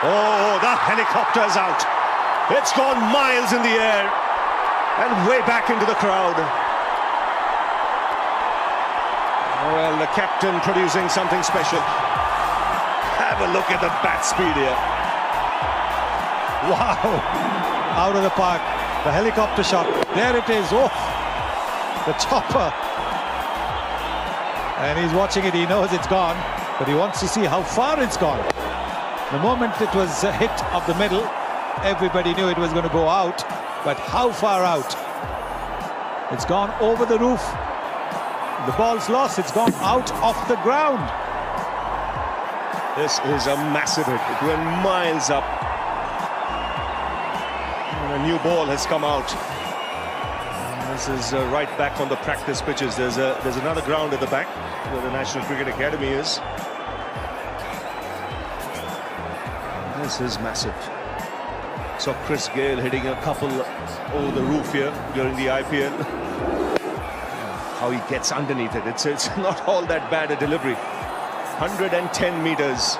Oh, the helicopter's out. It's gone miles in the air and way back into the crowd. Well, the captain producing something special. Have a look at the bat speed here. Wow! Out of the park. The helicopter shot. There it is. Oh! The chopper. And he's watching it. He knows it's gone. But he wants to see how far it's gone. The moment it was a hit of the middle, everybody knew it was going to go out. But how far out? It's gone over the roof. The ball's lost. It's gone out of the ground. This is a massive hit. It went miles up. And a new ball has come out. And this is right back on the practice pitches. There's another ground at the back where the National Cricket Academy is. This is massive. Saw Chris Gayle hitting a couple over the roof here during the IPL. How he gets underneath it. It's not all that bad a delivery. 110 meters.